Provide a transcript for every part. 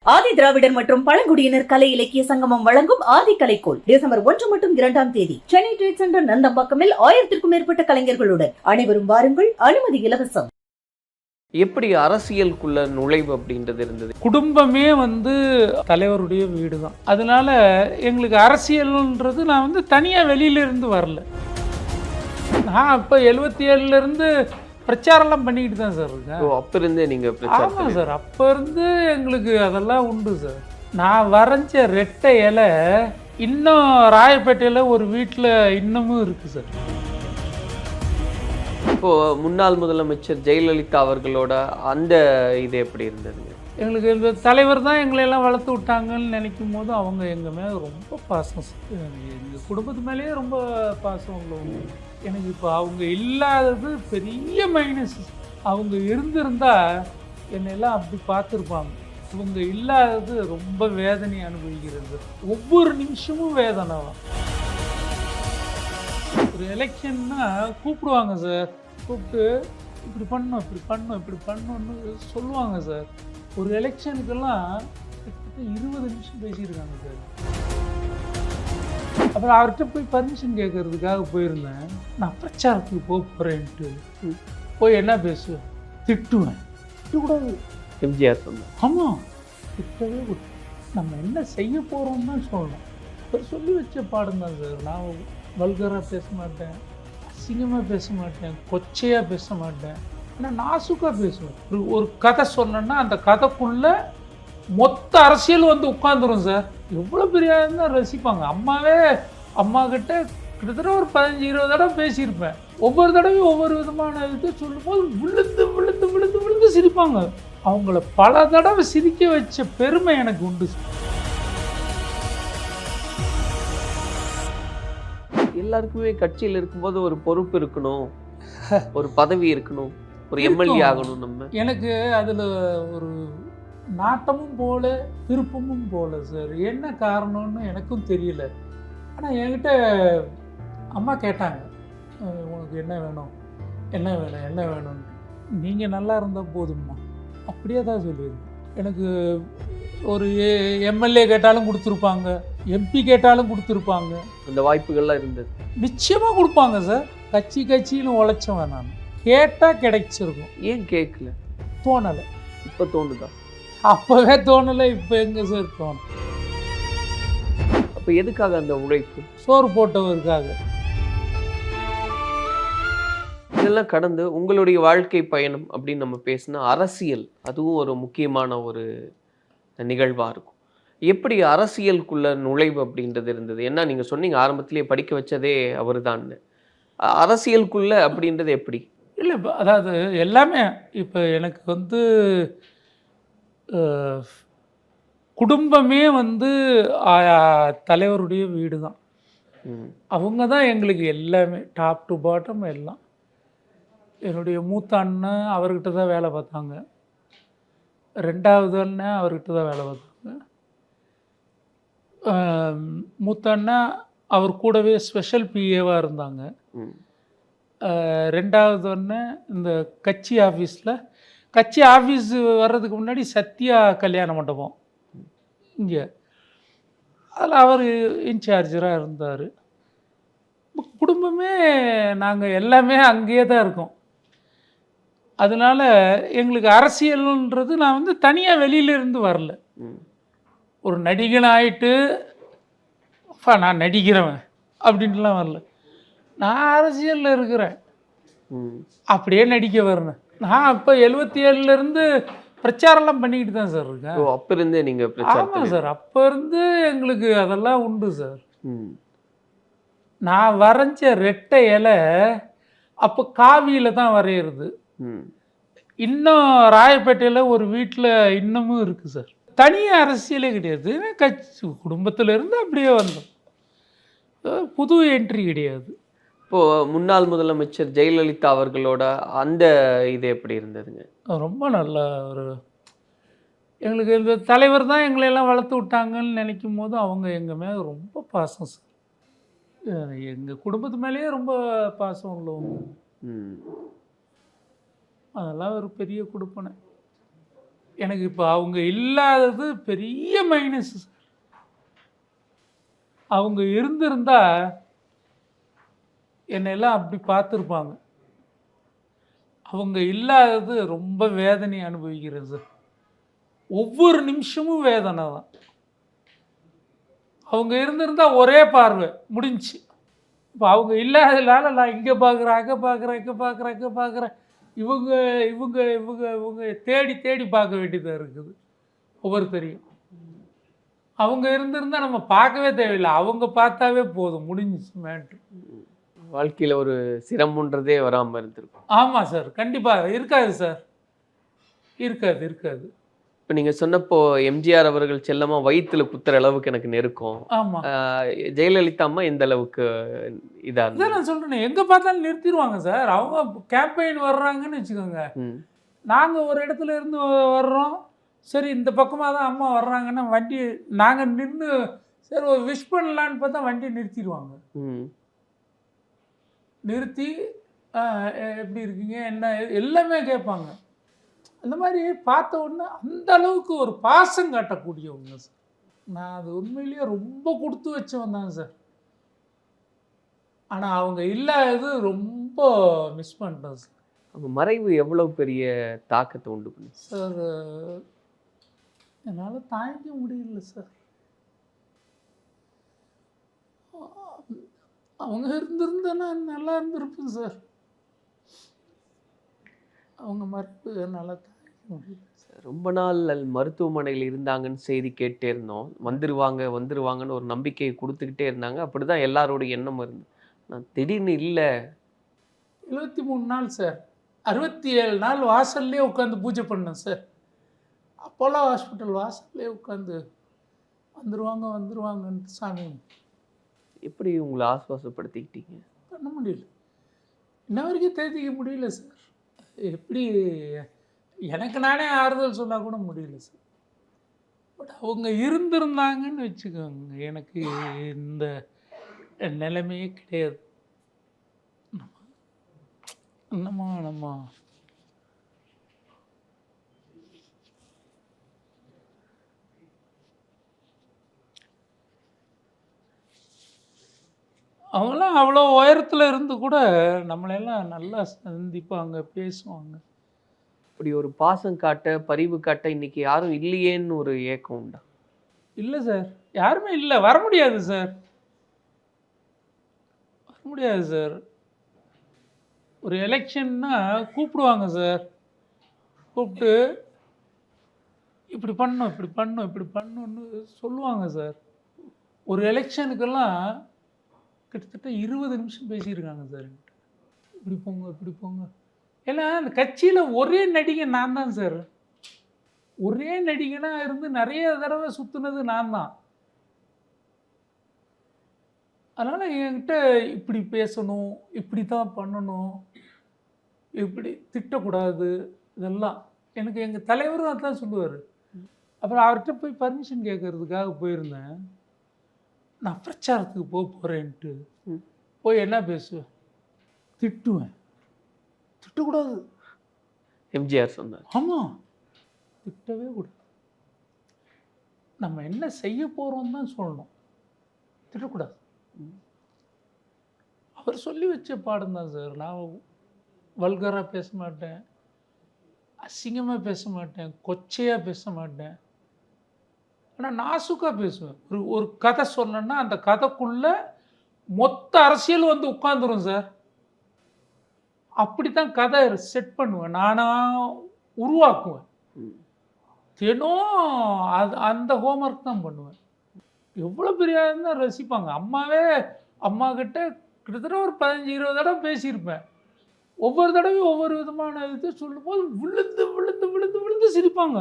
ஆதி திராவிடர் மற்றும் பழங்குடியினர் கலை இலக்கிய சங்கமம் வழங்கும் ஆதி கலைக்கோள் டிசம்பர் 1 மற்றும் 2ஆம் தேதி சென்னை ட்ரேட் சென்டர் நந்தம்பாக்கமில் 1000க்கும் மேற்பட்ட கலைஞர்களுடன் அனைவரும் வாருங்கள், அனுமதி இலவசம். எப்படி அரசியலுக்குள்ள நுழைவு அப்படின்றது இருந்தது? குடும்பமே தலைவருடைய வீடு தான். அதனால எங்களுக்கு அரசியல்ன்றது நான் தனியாக வெளியிலேருந்து வரல. நான் இப்போ 77லேருந்து பிரச்சாரம்லாம் பண்ணிக்கிட்டு தான் சார் இருக்கேன். அப்போ இருந்தே நீங்கள் ஆமாம் சார், அப்போ இருந்து எங்களுக்கு அதெல்லாம் உண்டு சார். நான் வரைஞ்ச ரெட்டை இலை இன்னும் ராயப்பேட்டையில் ஒரு வீட்டில் இன்னமும் இருக்குது சார். இப்போது முன்னாள் முதலமைச்சர் ஜெயலலிதா அவர்களோட அந்த இது எப்படி இருந்ததுங்க? எங்களுக்கு இந்த தலைவர் தான் எங்களையெல்லாம் வளர்த்து விட்டாங்கன்னு நினைக்கும் போது அவங்க எங்கள் மேலே ரொம்ப பாசம் சார். எங்கள் குடும்பத்து மேலேயே ரொம்ப பாசம் உள்ளவங்க. எனக்கு இப்போ அவங்க இல்லாதது பெரிய மைனஸ். அவங்க இருந்திருந்தா என்னெல்லாம் அப்படி பார்த்துருப்பாங்க. இவங்க இல்லாதது ரொம்ப வேதனை அனுபவிக்கிறது. ஒவ்வொரு நிமிஷமும் வேதனை தான். ஒரு எலெக்ஷன்னா கூப்பிடுவாங்க சார், கூப்பிட்டு இப்படி பண்ணணும் இப்படி பண்ணணும் இப்படி பண்ணணும்னு சொல்லுவாங்க சார். ஒரு எலெக்ஷனுக்கெல்லாம் கிட்டத்தட்ட 20 நிமிஷம் பேசியிருக்காங்க சார். அப்புறம் அவர்கிட்ட போய் பர்மிஷன் கேட்கறதுக்காக போயிருந்தேன். நான் பிரச்சாரத்துக்கு போக போகிறேன்ட்டு போய் என்ன பேசுவேன், திட்டுவேன். திட்டக்கூடாது. எம்ஜிஆர் சொன்னேன். ஆமாம், திட்டவே கூடாது. நம்ம என்ன செய்ய போகிறோம்னு தான் சொல்லணும். இப்போ சொல்லி வச்ச பாடம் தான் சார். நான் வல்கராக பேச மாட்டேன், அசிங்கமாக பேச மாட்டேன், கொச்சையாக பேச மாட்டேன், ஆனால் நாசுக்காக பேசுவேன். ஒரு கதை சொன்னேன்னா அந்த கதைக்குள்ளே மொத்த அரசியல் உட்காந்துரும் சார். எவ்வளோ பெரிய தான் ரசிப்பாங்க. அம்மா கிட்ட கிட்டத்தட்ட ஒரு 15-20 தடவை பேசியிருப்பேன். ஒவ்வொரு தடவையும் ஒவ்வொரு விதமான இது சொல்லும்போது விழுந்து விழுந்து விழுந்து விழுந்து சிரிப்பாங்க. அவங்கள பல தடவை சிரிக்க வச்ச பெருமை எனக்கு உண்டு. எல்லாருக்குமே கட்சியில் இருக்கும்போது ஒரு பொறுப்பு இருக்கணும், ஒரு பதவி இருக்கணும், ஒரு எம்எல்ஏ ஆகணும். நம்ம எனக்கு அதில் ஒரு நாட்டமும் போல விருப்பமும் போல சார். என்ன காரணம்னு எனக்கும் தெரியல. ஆனால் என்கிட்ட அம்மா கேட்டாங்க, உனக்கு என்ன வேணும் என்ன வேணும் என்ன வேணும்னு. நீங்கள் நல்லா இருந்தால் போதும்மா, அப்படியே தான் சொல்லிடுங்க. எனக்கு ஒரு எம்எல்ஏ கேட்டாலும் கொடுத்துருப்பாங்க, எம்பி கேட்டாலும் கொடுத்துருப்பாங்க. அந்த வாய்ப்புகள்லாம் இருந்தது. நிச்சயமாக கொடுப்பாங்க சார். கட்சின்னு உழைச்சவன் நான். கேட்டால் கிடைச்சிருக்கும். ஏன் கேட்கல? தோணலை. இப்போ தோணுதா? அப்போவே தோணலை, இப்போ எங்கே சார் தோணும்? அப்போ எதுக்காக அந்த உழைப்பு? சோறு போட்டவருக்காக. இதெல்லாம் கடந்து உங்களுடைய வாழ்க்கை பயணம் அப்படின்னு நம்ம பேசினா அரசியல் அதுவும் ஒரு முக்கியமான ஒரு நிகழ்வாக இருக்கும். எப்படி அரசியலுக்குள்ள நுழைவு அப்படின்றது இருந்தது? ஏன்னா நீங்கள் சொன்னீங்க ஆரம்பத்திலேயே படிக்க வச்சதே அவர் தான். அரசியலுக்குள்ள அப்படின்றது எப்படி? இல்லை, அதாவது எல்லாமே இப்போ எனக்கு குடும்பமே தலைவருடைய வீடு தான். அவங்க தான் எங்களுக்கு எல்லாமே, டாப் டு பாட்டம் எல்லாம். என்னுடைய மூத்த அண்ணன் அவர்கிட்ட தான் வேலை பார்த்தாங்க, 2வது அண்ணன் அவர்கிட்ட தான் வேலை பார்த்தாங்க. மூத்த அண்ணன் அவர் கூடவே ஸ்பெஷல் பிஏவாக இருந்தாங்க. 2வது அண்ணன் இந்த கட்சி ஆஃபீஸ் வர்றதுக்கு முன்னாடி சத்யா கல்யாண மண்டபம் இங்கே, அதில் அவர் இன்சார்ஜராக இருந்தார். குடும்பமே நாங்கள் எல்லாமே அங்கேயே தான் இருக்கோம். அதனால் எங்களுக்கு அரசியல்ன்றது நான் தனியாக வெளியிலேருந்து வரல. ஒரு நடிகன் ஆகிட்டு நான் நடிக்கிறவன் அப்படின்ட்டுலாம் வரல. நான் அரசியலில் இருக்கிறேன், அப்படியே நடிக்க வரேன். நான் இப்போ 77லேருந்து பிரச்சாரம்லாம் பண்ணிக்கிட்டு தான் சார் இருக்கேன். அப்போ இருந்தே நீங்கள்? ஆமாம் சார், அப்போ இருந்து எங்களுக்கு அதெல்லாம் உண்டு சார். நான் வரைஞ்ச ரெட்டை இலை அப்போ காவியில் தான் வரைகிறது. இன்னும் ராயப்பேட்டையில் ஒரு வீட்டில் இன்னமும் இருக்குது சார். தனியாக அரசியலே கிடையாது. கட்சி குடும்பத்திலேருந்து அப்படியே வந்தோம். புது என்ட்ரி கிடையாது. இப்போது முன்னாள் முதலமைச்சர் ஜெயலலிதா அவர்களோட அந்த இது எப்படி இருந்ததுங்க? ரொம்ப நல்ல ஒரு எங்களுக்கு இந்த தலைவர் தான் எங்களையெல்லாம் வளர்த்து விட்டாங்கன்னு நினைக்கும் போது அவங்க எங்கள் மேலே ரொம்ப பாசம் சார். எங்கள் குடும்பத்து மேலேயே ரொம்ப பாசம் உள்ளவங்க. அதெல்லாம் ஒரு பெரிய கொடுப்பனை. எனக்கு இப்போ அவங்க இல்லாதது பெரிய மைனஸ். அவங்க இருந்திருந்தா என்னெல்லாம் அப்படி பார்த்துருப்பாங்க. அவங்க இல்லாதது ரொம்ப வேதனை அனுபவிக்கிறேன் சார். ஒவ்வொரு நிமிஷமும் வேதனை தான். அவங்க இருந்திருந்தா ஒரே பார்வை முடிஞ்சு. இப்போ அவங்க இல்லாததுனால நான் இங்கே பார்க்குறேன், அங்கே பார்க்குறேன், இங்கே பார்க்குறேன், இங்கே பார்க்குறேன். இவங்க இவங்க இவங்க இவங்க தேடி தேடி பார்க்க வேண்டியதாக இருக்குது ஒவ்வொருத்தரையும். அவங்க இருந்திருந்தால் நம்ம பார்க்கவே தேவையில்லை, அவங்க பார்த்தாவே போதும், முடிஞ்சிச்சு மேட்ரு. வாழ்க்கையில் ஒரு சிரமன்றதே வராமல் இருந்திருக்கும். ஆமாம் சார், கண்டிப்பாக இருக்காது சார், இருக்காது இருக்காது. இப்போ நீங்கள் சொன்னப்போ எம்ஜிஆர் அவர்கள் செல்லமாக வயிற்றுல குத்துற அளவுக்கு எனக்கு நெருக்கம். ஆமாம், ஜெயலலிதா அம்மா எந்த அளவுக்கு இதாக அதான் இருந்தாங்க? நான் சொல்கிறேன், எங்கே பார்த்தாலும் நிறுத்திடுவாங்க சார். அவங்க கேம்பெயின் வர்றாங்கன்னு வச்சுக்கோங்க, ம் நாங்கள் ஒரு இடத்துல இருந்து வர்றோம், சரி இந்த பக்கமாக தான் அம்மா வர்றாங்கன்னா வண்டி நாங்கள் நின்று சரி ஒரு விஷ் பண்ணலான்னு பார்த்தா வண்டியை நிறுத்திடுவாங்க. ம் நிறுத்தி எப்படி இருக்கீங்க என்ன எல்லாமே கேட்பாங்க. அந்த மாதிரி பார்த்த உடனே அந்த அளவுக்கு ஒரு பாசம் காட்டக்கூடியவங்க சார். நான் அது உண்மையிலேயே ரொம்ப கொடுத்து வச்சவன் தான் சார். ஆனால் அவங்க இல்லாதது ரொம்ப மிஸ் பண்ணிட்டேன் சார். அவங்க மறைவு எவ்வளோ பெரிய தாக்கத்தை உண்டு பண்ணி? சார் என்னால் தாங்கிக்க முடியல சார். அவங்க இருந்திருந்தா நான் நல்லா இருந்திருப்பேன் சார். அவங்க மறுப்பு நல்லா தாங்கிக்க முடியல. ரொம்ப நாள் மருத்துவமனையில் இருந்தாங்கன்னு செய்தி கேட்டே இருந்தோம். வந்துருவாங்க வந்துருவாங்கன்னு ஒரு நம்பிக்கையை கொடுத்துக்கிட்டே இருந்தாங்க. அப்படிதான் எல்லாரோட எண்ணம் இருந்து. நான் திடீர்னு இல்லை. 73 நாள் சார், 67 நாள் வாசல்லே உட்காந்து பூஜை பண்ணேன் சார். அப்போலோ ஹாஸ்பிட்டல் வாசல்லே உட்காந்து வந்துருவாங்க வந்துருவாங்கன்ட்டு சாமி எப்படி உங்களை ஆஸ்வாசப்படுத்திக்கிட்டீங்க? பண்ண முடியல. இன்ன வரைக்கும் தேதிக்க முடியல சார். எப்படி எனக்கு நானே ஆறுதல் சொன்னால் கூட முடியல சார். பட் அவங்க இருந்திருந்தாங்கன்னு வச்சுக்கோங்க, எனக்கு இந்த நிலைமையே கிடையாது. நம்ம அவங்களாம் அவ்வளோ உயரத்தில் இருந்து கூட நம்மளையெல்லாம் நல்லா சந்திப்பாங்க, பேசுவாங்க. இப்படி ஒரு பாசம் காட்ட பரிவு காட்ட இன்னைக்கு யாரும் இல்லையேன்னு ஒரு ஏக்கம் உண்டா? இல்லை சார், யாருமே இல்லை, வர முடியாது சார், வர முடியாது சார். ஒரு எலெக்ஷன்னா கூப்பிடுவாங்க சார், கூப்பிட்டு இப்படி பண்ணணும் இப்படி பண்ணணும் இப்படி பண்ணணுன்னு சொல்லுவாங்க சார். ஒரு எலெக்ஷனுக்கெல்லாம் கிட்டத்தட்ட 20 நிமிஷம் பேசியிருக்காங்க சார். இப்படி போங்க இப்படி போங்க. ஏன்னா அந்த கட்சியில் ஒரே நடிகை நான் தான் சார். ஒரே நடிகனாக இருந்து நிறைய தடவை சுற்றுனது நான் தான். அதனால் என்கிட்ட இப்படி பேசணும், இப்படி தான் பண்ணணும், இப்படி திட்டக்கூடாது, இதெல்லாம் எனக்கு எங்கள் தலைவரும் அதான் சொல்லுவார். அப்புறம் அவர்கிட்ட போய் பர்மிஷன் கேட்கறதுக்காக போயிருந்தேன். நான் பிரச்சாரத்துக்கு போகிறேன்ட்டு போய் என்ன பேசுவேன், திட்டுவேன். திட்டக்கூடாது, எம்ஜிஆர் சொன்னார். ஆமாம், திட்டவே கூடாது. நம்ம என்ன செய்ய போகிறோம் தான் சொல்லணும், திட்டக்கூடாது. அவர் சொல்லி வச்ச பாடம் தான் சார். நான் வல்கராக பேச மாட்டேன், அசிங்கமாக பேச மாட்டேன், கொச்சையாக பேச மாட்டேன். ஆனால் நாசுக்காக பேசுவேன். ஒரு கதை சொன்னேன்னா அந்த கதைக்குள்ளே மொத்த அரசியல் வந்து உட்காந்துரும் சார். அப்படி தான் கதை செட் பண்ணுவேன், நானாக உருவாக்குவேன். தினம் அந்த ஹோம்ஒர்க் தான் பண்ணுவேன். எவ்வளோ பெரிய இருந்தால் ரசிப்பாங்க. அம்மா கிட்ட கிட்டத்தட்ட ஒரு 15-20 தடவை பேசியிருப்பேன். ஒவ்வொரு தடவையும் ஒவ்வொரு விதமான இது சொல்லும்போது விழுந்து விழுந்து விழுந்து விழுந்து சிரிப்பாங்க.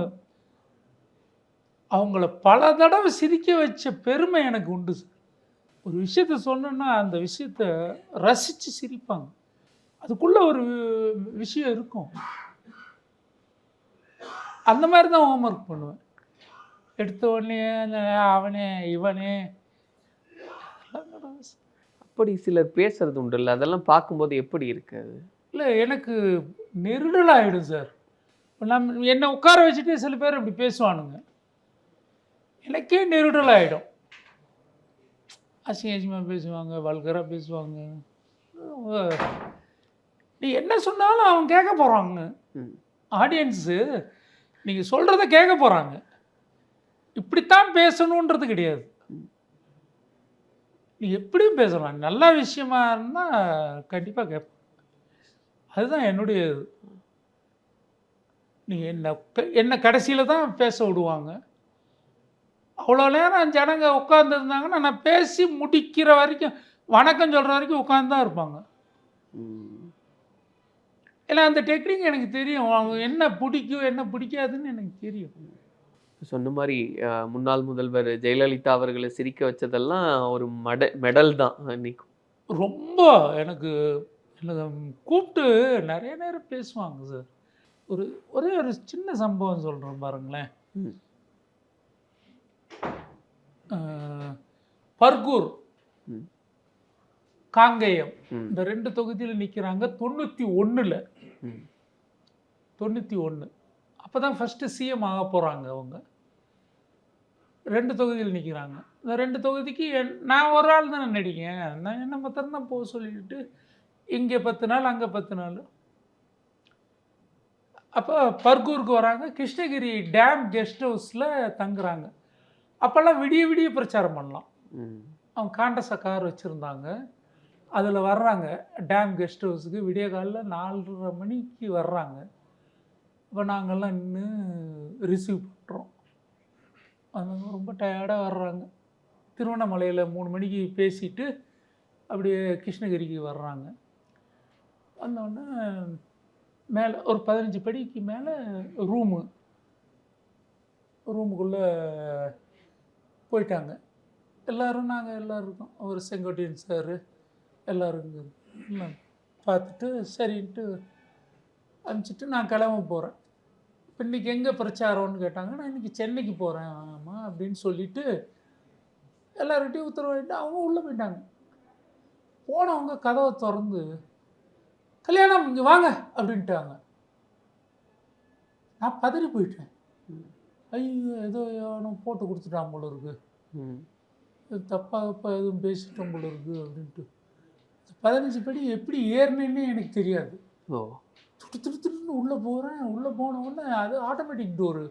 அவங்கள பல தடவை சிரிக்க வச்ச பெருமை எனக்கு உண்டு சார். ஒரு விஷயத்த சொன்னேன்னா அந்த விஷயத்த ரசித்து சிரிப்பாங்க. அதுக்குள்ளே ஒரு விஷயம் இருக்கும். அந்த மாதிரி தான் ஹோம்ஒர்க் பண்ணுவேன். எடுத்த உடனே அவனே இவனே அப்படி சிலர் பேசுறது உண்டுல்ல, அதெல்லாம் பார்க்கும்போது எப்படி இருக்காது? இல்லை, எனக்கு நெருடலாகிடும் சார். நம்ம என்னை உட்கார வச்சுட்டு சில பேர் இப்படி பேசுவானுங்க, எனக்கே நெருடல் ஆகிடும். அசிங்கமாக பேசுவாங்க, வல்கராக பேசுவாங்க. நீ என்ன சொன்னாலும் அவன் கேட்க போகிறாங்க. ஆடியன்ஸு நீங்கள் சொல்கிறத கேட்க போகிறாங்க. இப்படித்தான் பேசணுன்றது கிடையாது. நீ எப்படியும் பேசலாம். நல்ல விஷயமா இருந்தால் கண்டிப்பாக கேட்பேன். அதுதான் என்னுடைய இது. நீ என்ன கடைசியில் தான் பேச விடுவாங்க. அவ்வளோ நேரம் ஜனங்க உட்காந்துருந்தாங்கன்னா நான் பேசி முடிக்கிற வரைக்கும், வணக்கம் சொல்கிற வரைக்கும் உட்காந்து தான் இருப்பாங்க. ஏன்னா அந்த டெக்னிக் எனக்கு தெரியும். அவங்க என்ன பிடிக்கும் என்ன பிடிக்காதுன்னு எனக்கு தெரியும். சொன்ன மாதிரி முன்னாள் முதல்வர் ஜெயலலிதா அவர்களை சிரிக்க வச்சதெல்லாம் ஒரு மெடல் தான் அன்னைக்கு. ரொம்ப எனக்கு கூப்பிட்டு நிறைய நேரம் பேசுவாங்க சார். ஒரே ஒரு சின்ன சம்பவம் சொல்கிறேன் பாருங்களேன். பர்கூர், காங்கேயம் இந்த 2 தொகுதியில் நிற்கிறாங்க. 91 அப்போ தான் ஃபஸ்ட்டு சிஎம் ஆக போகிறாங்க அவங்க. 2 தொகுதியில் நிற்கிறாங்க. இந்த 2 தொகுதிக்கு நான் ஒரு ஆள் தானே நடிகேன். நான் என்ன மாத்திரம் தான் போக சொல்லிட்டு இங்கே 10 நாள் அங்கே 10 நாள். அப்போ பர்கூருக்கு வராங்க. கிருஷ்ணகிரி டேம் கெஸ்ட் ஹவுஸில் தங்குறாங்க. அப்போல்லாம் விடிய விடிய பிரச்சாரம் பண்ணலாம். அவங்க காண்டஸை கார் வச்சுருந்தாங்க. அதில் வர்றாங்க டேம் கெஸ்ட் ஹவுஸுக்கு. விடிய காலையில் 4:30 மணிக்கு வர்றாங்க. இப்போ நாங்கள்லாம் நின்று ரிசீவ் பண்ணுறோம். அவங்க ரொம்ப டயர்டாக வர்றாங்க. திருவண்ணாமலையில் 3 மணிக்கு பேசிட்டு அப்படியே கிருஷ்ணகிரிக்கு வர்றாங்க. வந்தோடனே மேலே ஒரு 15 படிக்கு மேலே ரூமுக்குள்ளே போயிட்டாங்க. எல்லோரும் நாங்கள் எல்லோரும் இருக்கோம். ஒரு செங்கோட்டையன் சார் எல்லோரும் பார்த்துட்டு சரின்ட்டு அனுப்பிச்சிட்டு நான் கிளம்ப போகிறேன். இப்போ இன்றைக்கி எங்கே பிரச்சாரம்னு கேட்டாங்க. நான் இன்றைக்கி சென்னைக்கு போகிறேன் ஆமாம் அப்படின்னு சொல்லிவிட்டு எல்லார்கிட்டையும் உத்தரவாயிட்டு அவங்க உள்ளே போயிட்டாங்க. போனவங்க கதவை திறந்து கல்யாணம் இங்கே வாங்க அப்படின்ட்டாங்க. நான் பதறி போயிட்டேன். ஐயோ ஏதோ போட்டு கொடுத்துட்டான் போல இருக்கு, தப்பாக எதுவும் பேசிட்டோம் போல இருக்கு அப்படின்ட்டு 15 படி எப்படி ஏறினேன்னு எனக்கு தெரியாது. துடுன்னு உள்ளே போகிறேன். உள்ளே போன உடனே அது ஆட்டோமேட்டிக் டோரு.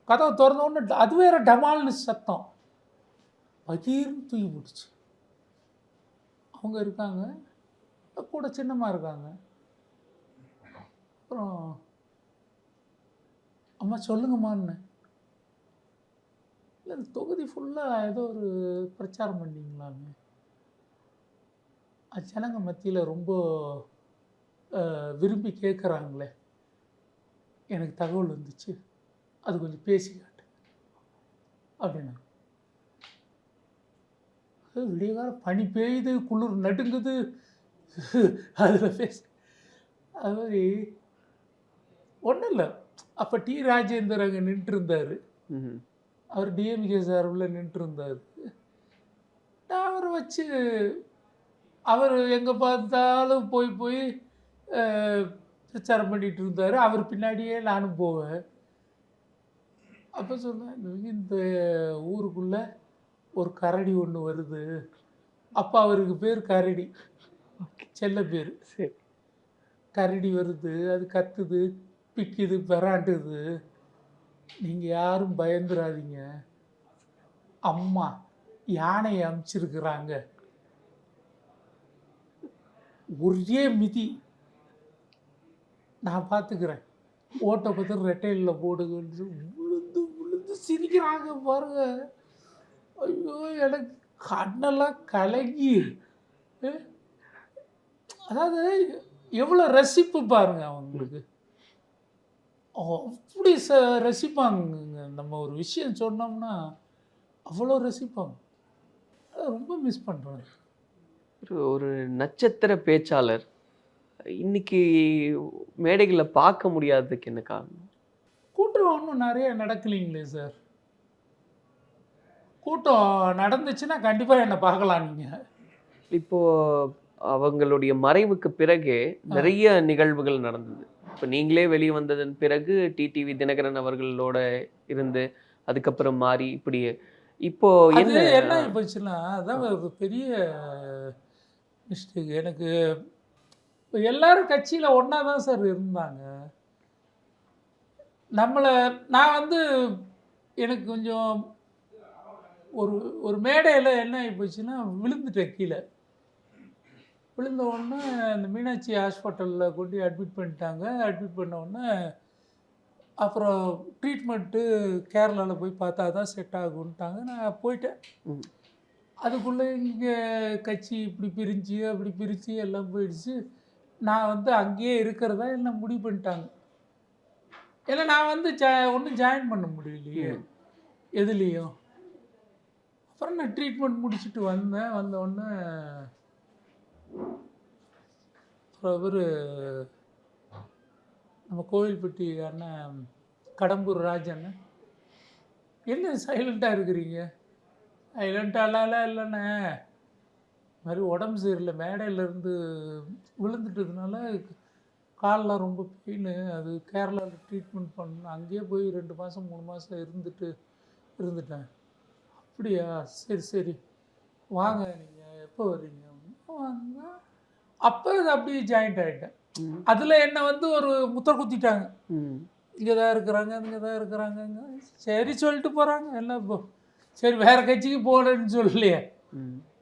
கதவை திறந்த உடனே அது வேற டமால்னு சத்தம். பகீர்னு தூக்கி போட்டுச்சு. அவங்க இருக்காங்க கூட சின்னமாக இருக்காங்க. அப்புறம் அம்மா சொல்லுங்கம்மான்னு. இல்லை இந்த தொகுதி ஃபுல்லாக ஏதோ ஒரு பிரச்சாரம் பண்ணிங்களாமே, அது ஜனங்க மத்தியில் ரொம்ப விரும்பி கேட்குறாங்களே, எனக்கு தகவல் வந்துச்சு, அது கொஞ்சம் பேசி காட்டு அப்படின்னா. விடிய காலம் பனி பெய்யுது, குளிர் நடுங்குது, அதில் பேச. அது மாதிரி ஒன்றும் இல்லை. அப்போ டி ராஜேந்தர் அங்கே நின்றுருந்தார். அவர் டிஎம்கே சார்பில் நின்றுருந்தார். நான் அவரை வச்சு அவர் எங்கே பார்த்தாலும் போய் பிரச்சாரம் பண்ணிகிட்டு இருந்தார். அவர் பின்னாடியே நானும் போவேன். அப்போ சொன்னேன், இந்த ஊருக்குள்ளே ஒரு கரடி ஒன்று வருது. அப்போ அவருக்கு பேர் கரடி, செல்ல பேர். சரி, கரடி வருது, அது கத்துது, பிக்குது, பெறாண்டுது. நீங்கள் யாரும் பயந்துடாதீங்க, அம்மா யானையை அமுச்சிருக்கிறாங்க, ஒரே மிதி நான் பார்த்துக்கிறேன், ஓட்டை பார்த்து ரெட்டையில் போடுங்கன்னு விழுந்து சிரிக்கிறாங்க பாருங்க. ஐயோ எனக்கு கண்ணெல்லாம் கலங்கி. அதாவது எவ்வளோ ரசிப்பு பாருங்க அவங்களுக்கு. அப்படி ரசிப்பாங்க. நம்ம ஒரு விஷயம் சொன்னோம்னா அவ்வளோ ரசிப்பாங்க. அதை ரொம்ப மிஸ் பண்ணுறாங்க. ஒரு நட்சத்திர பேச்சாளர் இன்னைக்கு மேடைகளில் பார்க்க முடியாததுக்கு என்ன காரணம்? கூட்டம் ஒன்றும் நிறைய நடக்கலைங்களே சார். கூட்டம் நடந்துச்சுன்னா கண்டிப்பாக என்னை பார்க்கலாம் நீங்கள். இப்போ அவங்களுடைய மறைவுக்கு பிறகு நிறைய நிகழ்வுகள் நடந்தது. இப்போ நீங்களே வெளியே வந்ததன் பிறகு டிடிவி தினகரன் அவர்களோட இருந்து அதுக்கப்புறம் மாறி இப்படி இப்போ அது என்ன என்ன ஆகி போச்சுன்னா அதான் ஒரு பெரிய மிஸ்டேக். எனக்கு இப்போ எல்லாரும் கட்சியில் ஒன்றா தான் சார் இருந்தாங்க. நான் வந்து எனக்கு கொஞ்சம் ஒரு ஒரு மேடையில் என்ன ஆகி போச்சுன்னா விழுந்துட்டேன் கீழே. விழுந்த உடனே இந்த மீனாட்சி ஹாஸ்பிட்டலில் கொண்டு அட்மிட் பண்ணிட்டாங்க. அட்மிட் பண்ண உடனே அப்புறம் ட்ரீட்மெண்ட்டு கேரளாவில் போய் பார்த்தா தான் செட் ஆகுன்ட்டாங்க. நான் போயிட்டேன். ம். அதுக்குள்ளே இங்கே கட்சி இப்படி பிரிஞ்சு அப்படி பிரித்து எல்லாம் போயிடுச்சு. நான் வந்து அங்கேயே இருக்கிறதா என்ன முடிவு பண்ணிட்டாங்க. ஏன்னா நான் வந்து ஒன்றும் ஜாயின் பண்ண முடியலையே எதுலேயும். அப்புறம் நான் ட்ரீட்மெண்ட் முடிச்சுட்டு வந்தேன். வந்த உடனே அப்புறம் இவர் நம்ம கோவில்பட்டி அண்ணன் கடம்பூர் ராஜ் அண்ணன், என்ன சைலண்ட்டாக இருக்கிறீங்க? சைலண்ட்டாலாம் இல்லைண்ணே, இது மாதிரி உடம்பு சரியில்லை, மேடையிலேருந்து விழுந்துட்டதுனால கால்லாம் ரொம்ப பெயின், அது கேரளாவில் ட்ரீட்மெண்ட் பண்ணணும், அங்கேயே போய் 2 மாதம் 3 மாதம் இருந்துட்டேன். அப்படியா, சரி சரி வாங்க, நீங்கள் எப்போ வர்றீங்க? வந்தா அப்போ இது அப்படியே ஜாயிண்ட் ஆகிட்டேன். அதில் என்னை வந்து ஒரு முத்திர குத்திட்டாங்க. இங்கே தான் இருக்கிறாங்க, இங்கே தான் இருக்கிறாங்கங்க. சரி சொல்லிட்டு போகிறாங்க எல்லாம். இப்போ சரி வேறு கட்சிக்கு போகலன்னு சொல்லலையே,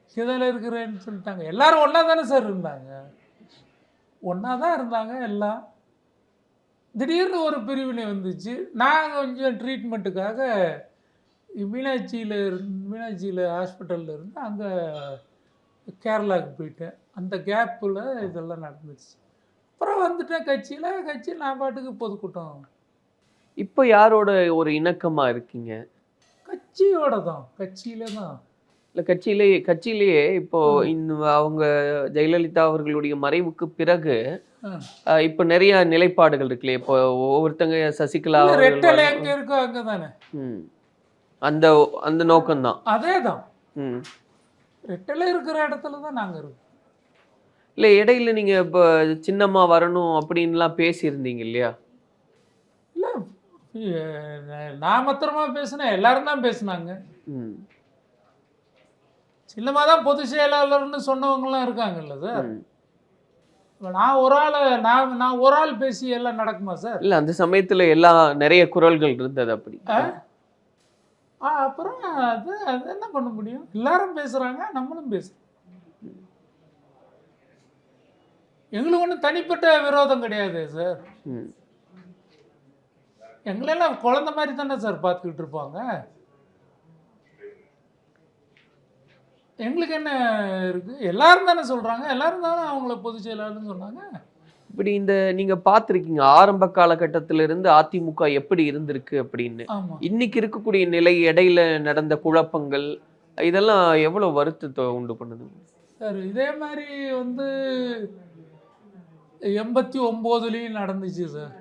இங்கே தானே இருக்கிறேன்னு சொல்லிட்டாங்க. எல்லோரும் ஒன்றா தானே சார் இருந்தாங்க, ஒன்றா தான் இருந்தாங்க எல்லாம். திடீர்னு ஒரு பிரிவினை வந்துச்சு. நான் கொஞ்சம் ட்ரீட்மெண்ட்டுக்காக மீனாட்சியில் ஹாஸ்பிட்டலில் இருந்து அங்கே கேரளாவுக்கு போயிட்டேன். அந்த கேப்பில் இதெல்லாம் நடந்துச்சு. அப்புறம் வந்துட்டேன் கட்சி நான் பாட்டுக்கு பொதுக்கூட்டம். இப்போ யாரோட ஒரு இணக்கமாக இருக்கீங்க? கட்சியோட தான், கட்சியில தான். இல்லை கட்சியிலேயே இப்போ அவங்க ஜெயலலிதா அவர்களுடைய மறைவுக்கு பிறகு இப்போ நிறைய நிலைப்பாடுகள் இருக்குல்லையே. இப்போ ஒவ்வொருத்தங்க சசிகலா ரெட்டலை எங்கே இருக்கோ அங்கே தானே. அந்த அந்த நோக்கம்தான். அதே தான். ரெட்டலை இருக்கிற இடத்துல தான் நாங்கள் இருக்கோம். இல்லை இடையில நீங்கள் இப்போ சின்னம்மா வரணும் அப்படின்லாம் பேசியிருந்தீங்க இல்லையா? இல்லை நான் மாத்திரமா பேசினேன், எல்லாரும் தான் பேசினாங்க. சின்னம்மா தான் பொதுச் செயலாளர்னு சொன்னவங்களாம் இருக்காங்கல்ல சார். நான் ஒரு ஆள் பேசி எல்லாம் நடக்குமா சார்? இல்லை அந்த சமயத்தில் எல்லாம் நிறைய குரல்கள் இருந்தது அப்படி. அப்புறம் அது என்ன பண்ண முடியும், எல்லாரும் பேசுகிறாங்க, நம்மளும் பேசுகிறோம். எங்களுக்கு ஒன்றும் தனிப்பட்ட விரோதம் கிடையாது சார். எங்களெல்லாம் குழந்தை மாதிரி தானே சார் பார்த்துக்கிட்டு இருப்பாங்க. எங்களுக்கு என்ன இருக்குது, எல்லாரும் தானே சொல்கிறாங்க, எல்லாரும் தானே அவங்கள பொதுச் செயலாளர்னு சொன்னாங்க. இப்படி நீங்கள் பார்த்துருக்கீங்க ஆரம்ப காலகட்டத்திலிருந்து அதிமுக எப்படி இருந்திருக்கு அப்படின்னு. இன்னைக்கு இருக்கக்கூடிய நிலை, இடையில நடந்த குழப்பங்கள், இதெல்லாம் எவ்வளோ வருத்தத்தை உண்டு பண்ணுது சார்? இதே மாதிரி வந்து 89லேயும் நடந்துச்சு சார்.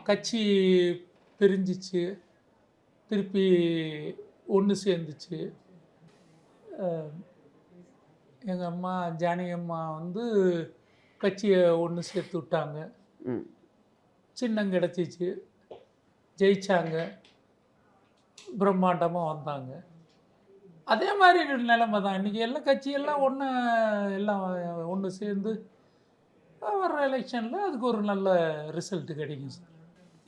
கட்சி பிரிஞ்சிச்சு, திருப்பி ஒன்று சேர்ந்துச்சு. எங்கள் அம்மா ஜானகி அம்மா வந்து கட்சியை ஒன்று சேர்த்து விட்டாங்க. சின்னம் கிடச்சிச்சு, ஜெயிச்சாங்க, பிரம்மாண்டமாக வந்தாங்க. அதே மாதிரி நிலைமை தான் இன்றைக்கி. எல்லா கட்சியெல்லாம் ஒன்று சேர்ந்து வர்ற எலெக்ஷனில் அதுக்கு ஒரு நல்ல ரிசல்ட்டு கிடைக்கும் சார்.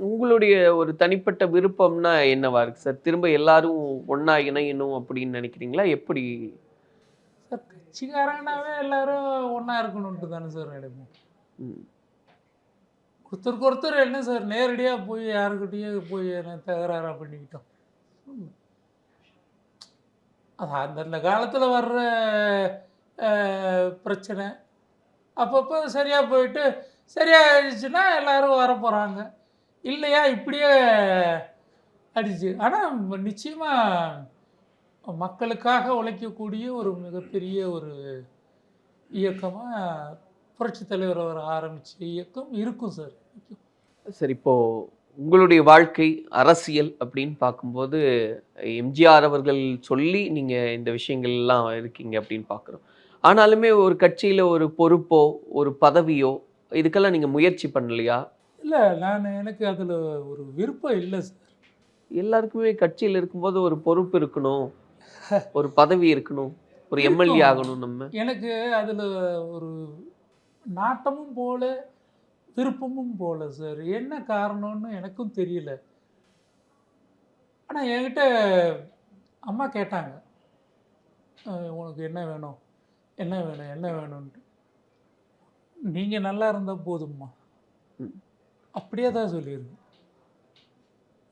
உங்களுடைய ஒரு தனிப்பட்ட விருப்பம்னா என்னவா இருக்கு சார்? திரும்ப எல்லாரும் ஒன்றா இணையணும் அப்படின்னு நினைக்கிறீங்களா? எப்படி சார்? கட்சிக்காரங்கனாவே எல்லாரும் ஒன்றா இருக்கணும்ட்டு தானே சார் நினைப்போம். ஒருத்தருக்கு ஒருத்தர் என்ன சார் நேரடியாக போய் யாருக்கிட்டேயே போய் தகராறாக பண்ணிக்கிட்டோம். அது அந்தந்த காலத்தில் வர்ற பிரச்சனை அப்பப்போ சரியாக போயிட்டு சரியாகிடுச்சுன்னா எல்லோரும் வர போகிறாங்க, இல்லையா இப்படியே அடிச்சு. ஆனால் நிச்சயமாக மக்களுக்காக உழைக்கக்கூடிய ஒரு மிகப்பெரிய ஒரு இயக்கமாக புரட்சித் தலைவர் அவர் ஆரம்பித்த இயக்கம் இருக்கும் சார். சார் இப்போது உங்களுடைய வாழ்க்கை அரசியல் அப்படின்னு பார்க்கும்போது எம்ஜிஆர் அவர்கள் சொல்லி நீங்கள் இந்த விஷயங்கள்லாம் இருக்கீங்க அப்படின்னு பார்க்குறோம். ஆனாலுமே ஒரு கட்சியில் ஒரு பொறுப்போ ஒரு பதவியோ இதுக்கெல்லாம் நீங்க முயற்சி பண்ணலையா? இல்லை, எனக்கு அதில் ஒரு விருப்பம் இல்லை சார். எல்லாருக்குமே கட்சியில இருக்கும்போது ஒரு பொறுப்பு இருக்கணும், ஒரு பதவி இருக்கணும், ஒரு எம்எல்ஏ இருக்கும். ஆகணும் நம்ம. எனக்கு அதில் ஒரு நாட்டமும் போல, விருப்பமும் போல சார். என்ன காரணம்னு எனக்கும் தெரியல. ஆனால் என்கிட்ட அம்மா கேட்டாங்க, உனக்கு என்ன வேணும், என்ன வேணும், என்ன வேணும்ன்ட்டு. நீங்கள் நல்லா இருந்தால் போதும்மா, ம். அப்படியே தான் சொல்லியிருக்கு.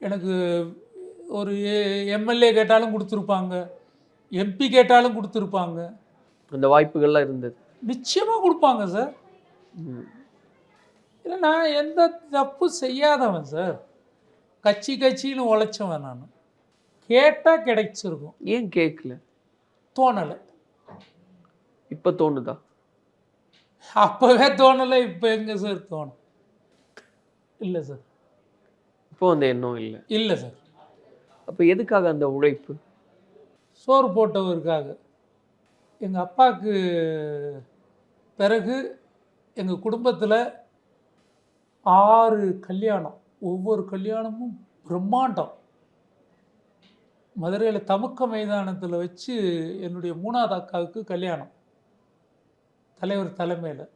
எனக்கு ஒரு எம்எல்ஏ கேட்டாலும் கொடுத்துருப்பாங்க, எம்பி கேட்டாலும் கொடுத்துருப்பாங்க, அந்த வாய்ப்புகள்லாம் இருந்தது. நிச்சயமாக கொடுப்பாங்க சார். ம். இல்லை, நான் எந்த தப்பும் செய்யாதவன் சார். கட்சின்னு உழைச்சவன் நான். கேட்டால் கிடைச்சிருக்கும். ஏன் கேட்கல? தோணலை. இப்ப தோணுதா? அப்போவே தோணலை, இப்போ எங்கே சார் தோணும்? இல்லை சார், இப்போ அந்த எண்ணம் இல்லை. இல்லை சார். அப்ப எதுக்காக அந்த உழைப்பு? சோறு போட்டவருக்காக. எங்கள் அப்பாவுக்கு பிறகு எங்கள் குடும்பத்தில் 6 கல்யாணம். ஒவ்வொரு கல்யாணமும் பிரம்மாண்டம். மதுரையில் தமுக்க மைதானத்தில் வச்சு என்னுடைய 3வது அக்காவுக்கு கல்யாணம், தலைவர் தலைமையில்.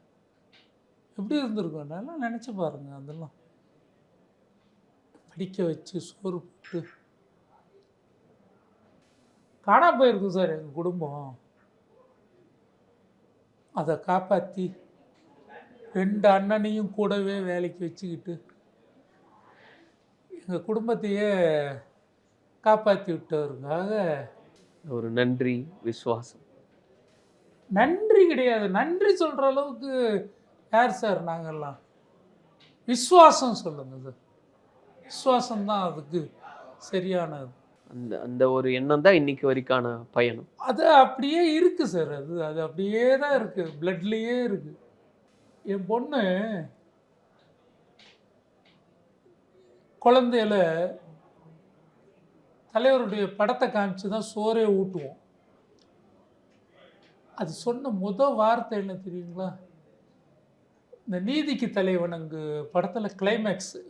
எப்படி இருந்திருக்கும் நல்லா நினச்சி பாருங்க. அதெல்லாம் படிக்க வச்சு சோறு போட்டு காணா போயிருக்கும் சார் எங்கள் குடும்பம். அதை காப்பாற்றி 2 அண்ணனையும் கூடவே வேலைக்கு வச்சுக்கிட்டு எங்கள் குடும்பத்தையே காப்பாற்றி விட்டவருக்காக. ஒரு நன்றி, விசுவாசம். நன்றி கிடையாது, நன்றி சொல்கிற அளவுக்கு யார் சார் நாங்கள்லாம்? விசுவாசம் சொல்லுங்கள் சார். விசுவாசம்தான் அதுக்கு சரியானது. அந்த அந்த ஒரு எண்ணம் தான் இன்னைக்கு வரைக்கான பயணம். அது அப்படியே இருக்குது சார். அது அப்படியே தான் இருக்குது, பிளட்லேயே இருக்குது. என் பொண்ணு குழந்தையில தலைவருடைய படத்தை காமிச்சு தான் சோறே ஊட்டுவோம். அது சொன்ன வார்த்தை என்ன தெரியுங்களா? இந்த நீதிக்கு தலைவன் அங்கு படத்தில் கிளைமேக்ஸு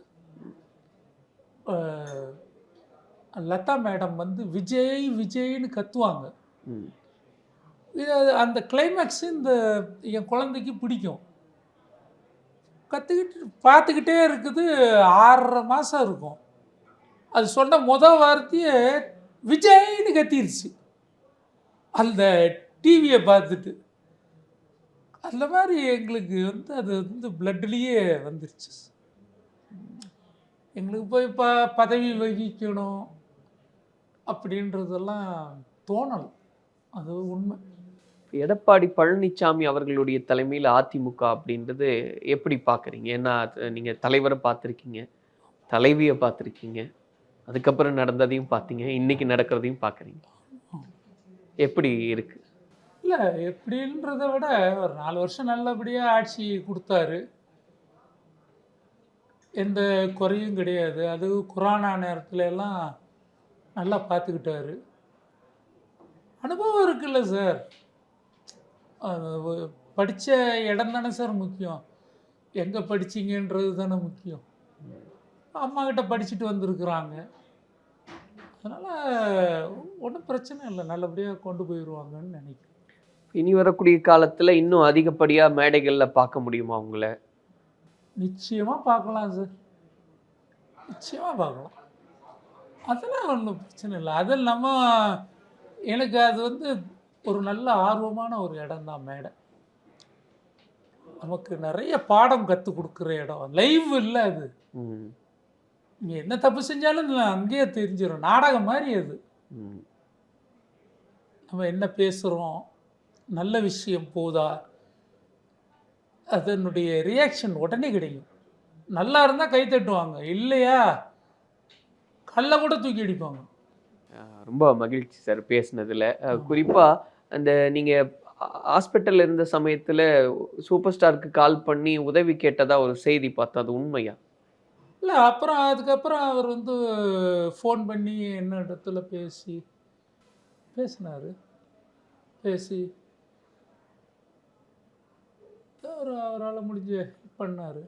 லதா மேடம் வந்து விஜய் விஜய்னு கத்துவாங்க. ம். அந்த கிளைமேக்ஸு என் குழந்தைக்கு பிடிக்கும். கற்றுக்கிட்டு பார்த்துக்கிட்டே இருக்குது. 6.5 மாதம் இருக்கும். அது சொன்ன வார்த்தையே விஜய்னு கத்திருச்சு அந்த டிவியை பார்த்துட்டு. அந்த மாதிரி எங்களுக்கு அது பிளட்லேயே வந்துருச்சு. எங்களுக்கு போய் பதவி வகிக்கணும் அப்படின்றதெல்லாம் தோணலை. அது உண்மை. எடப்பாடி பழனிசாமி அவர்களுடைய தலைமையில் அதிமுக அப்படின்றது எப்படி பார்க்குறீங்க? ஏன்னா நீங்க தலைவரை பார்த்துருக்கீங்க, தலைவியை பார்த்துருக்கீங்க, அதுக்கப்புறம் நடந்ததையும் பார்த்தீங்க, இன்னைக்கு நடக்கிறதையும் பார்க்குறீங்க. எப்படி இருக்கு? இல்லை, எப்படின்றத விட ஒரு 4 வருஷம் நல்லபடியாக ஆட்சி கொடுத்தாரு. எந்த குறையும் கிடையாது. அது கொரோனா நேரத்துல எல்லாம் நல்லா பார்த்துக்கிட்டாரு. அனுபவம் இருக்குல்ல சார். படித்த இடம் தானே சார் முக்கியம், எங்கே படிச்சிங்கன்றது தானே முக்கியம். அம்மாக்கிட்ட படிச்சுட்டு வந்திருக்கிறாங்க. அதனால் ஒன்றும் பிரச்சனை இல்லை, நல்லபடியாக கொண்டு போயிடுவாங்கன்னு நினைக்கிறேன். இனி வரக்கூடிய காலத்துல இன்னும் அதிகப்படியா மேடைகள்ல பார்க்க முடியுமா உங்களை? நிச்சயமாக பார்க்கலாம் சார், நிச்சயமாக பார்க்கலாம். அதெல்லாம் ஒன்றும் பிரச்சனை இல்லை. அதில் எனக்கு அது ஒரு நல்ல ஆர்வமான ஒரு இடம் தான் மேடை. நமக்கு நிறைய பாடம் கற்றுக் கொடுக்குற இடம். லைவ் இல்லை அது. நீங்கள் என்ன தப்பு செஞ்சாலும் அங்கேயே தெரிஞ்சிடும். நாடகம் மாதிரி அது. நம்ம என்ன பேசுகிறோம், நல்ல விஷயம் போதா, அதனுடைய ரியாக்ஷன் உடனே கிடைக்கும். நல்லா இருந்தால் கை தட்டுவாங்க, இல்லையா கல்லை கூட தூக்கி அடிப்பாங்க. ரொம்ப மகிழ்ச்சி சார் பேசுனதுல. குறிப்பா அந்த நீங்க ஹாஸ்பிட்டல்ல இருந்த சமயத்துல சூப்பர் ஸ்டாருக்கு கால் பண்ணி உதவி கேட்டதா ஒரு செய்தி பார்த்தா, அது உண்மையா? இல்லை, அதுக்கப்புறம் அவர் ஃபோன் பண்ணி என்ன இடத்துல பேசினார். பேசி அவரால் முடிஞ்ச பண்ணார்.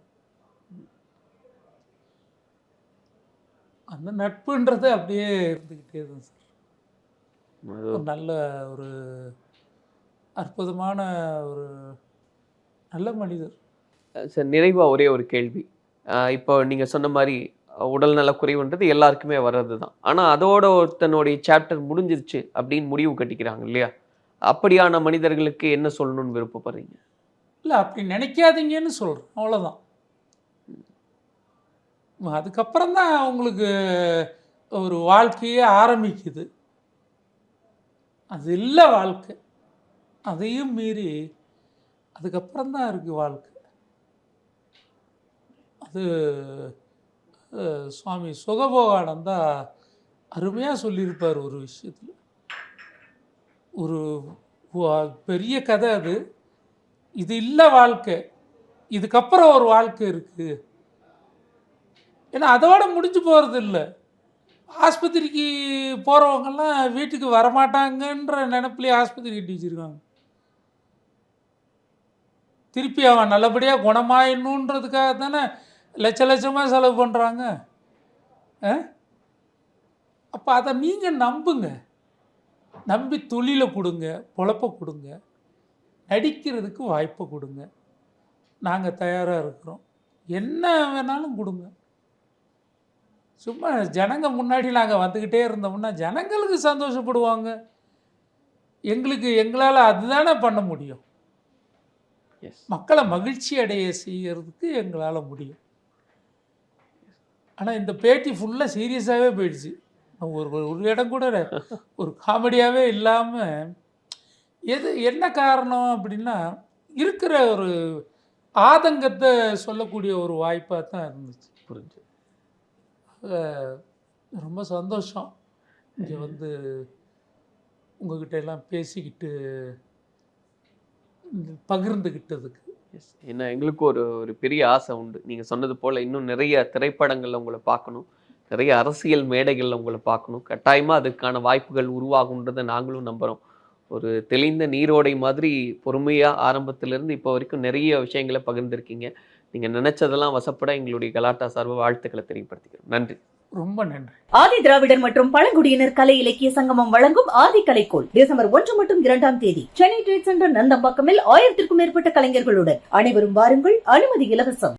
அந்த நட்புன்றது அப்படியே இருந்துக்கிட்டே தான் சார். ஒரு நல்ல ஒரு அற்புதமான ஒரு நல்ல மனிதர். சார், நிறைவா ஒரே ஒரு கேள்வி. இப்போ நீங்க சொன்ன மாதிரி உடல்நல குறைவுன்றது எல்லாருக்குமே வர்றது தான். ஆனா அதோட ஒருத்தனுடைய சாப்டர் முடிஞ்சிருச்சு அப்படின்னு முடிவு கட்டிக்கிறாங்க இல்லையா? அப்படியான மனிதர்களுக்கு என்ன சொல்லணும்னு விருப்பப்படுறீங்க? இல்லை, அப்படி நினைக்காதீங்கன்னு சொல்கிறேன், அவ்வளோதான். அதுக்கப்புறம் தான் உங்களுக்கு ஒரு வாழ்க்கையே ஆரம்பிக்குது. அது இல்லை வாழ்க்கை. அதையும் மீறி அதுக்கப்புறம் தான் இருக்குது வாழ்க்கை. அது சுவாமி சுகபோகானந்தா அருமையாக சொல்லியிருப்பார் ஒரு விஷயத்தில். ஒரு பெரிய கதை அது. இது இல்லை வாழ்க்கை, இதுக்கப்புறம் ஒரு வாழ்க்கை இருக்குது. ஏன்னா அதோட முடிஞ்சு போகிறது இல்லை. ஆஸ்பத்திரிக்கு போகிறவங்கெல்லாம் வீட்டுக்கு வரமாட்டாங்கன்ற நினைப்பிலே ஆஸ்பத்திரி கட்டி வச்சுருக்காங்க. திருப்பி அவன் நல்லபடியாக குணமாயிடணுன்றதுக்காக தானே லட்ச லட்சமாக செலவு பண்ணுறாங்க. அப்போ அதை நீங்கள் நம்புங்க. நம்பி தொழிலை கொடுங்க, பொழப்ப கொடுங்க, நடிக்கிறதுக்கு வாய்ப்பை கொடுங்க. நாங்கள் தயாராக இருக்கிறோம். என்ன வேணாலும் கொடுங்க. சும்மா ஜனங்க முன்னாடி நாங்கள் வந்துக்கிட்டே இருந்தோம்னா ஜனங்களுக்கு சந்தோஷப்படுவாங்க. எங்களால் அதுதானே பண்ண முடியும். மக்களை மகிழ்ச்சி அடைய செய்கிறதுக்கு எங்களால் முடியும். ஆனால் இந்த பேட்டி ஃபுல்லாக சீரியஸாகவே போயிடுச்சு. ஒரு இடம் கூட ஒரு காமெடியாகவே இல்லாமல், என்ன காரணம் அப்படின்னா இருக்கிற ஒரு ஆதங்கத்தை சொல்லக்கூடிய ஒரு வாய்ப்பாக தான் இருந்துச்சு. புரிஞ்சு. ரொம்ப சந்தோஷம் இங்கே வந்து உங்ககிட்ட எல்லாம் பேசிக்கிட்டு பகிர்ந்துக்கிட்டதுக்கு. ஏன்னா எங்களுக்கு ஒரு பெரிய ஆசை உண்டு. நீங்கள் சொன்னது போல் இன்னும் நிறைய திரைப்படங்களில் உங்களை பார்க்கணும், நிறைய அரசியல் மேடைகளில் உங்களை பார்க்கணும். கட்டாயமாக அதுக்கான வாய்ப்புகள் உருவாகுன்றதை நாங்களும் நம்புகிறோம். ஒரு தெளிந்த நீரோடை மாதிரி பொறுமையாக ஆரம்பத்திலேருந்து இப்போ வரைக்கும் நிறைய விஷயங்களை பகிர்ந்துருக்கீங்க. நீங்கள் நினைச்சதெல்லாம் வசப்பட எங்களுடைய கலாட்டா சார்பு வாழ்த்துக்களை தெரியப்படுத்திக்கிறோம். நன்றி. ரொம்ப நன்றி. ஆதி திராவிடர் மற்றும் பழங்குடியினர் கலை இலக்கிய சங்கமம் வழங்கும் ஆதி கலைக்கோள் டிசம்பர் 1 மற்றும் 2ஆம் தேதி சென்னை ட்ரேட் சென்டர் நந்தம்பாக்கமில் 1000க்கும் மேற்பட்ட கலைஞர்களுடன். அனைவரும் வாருங்கள், அனுமதி இலவசம்.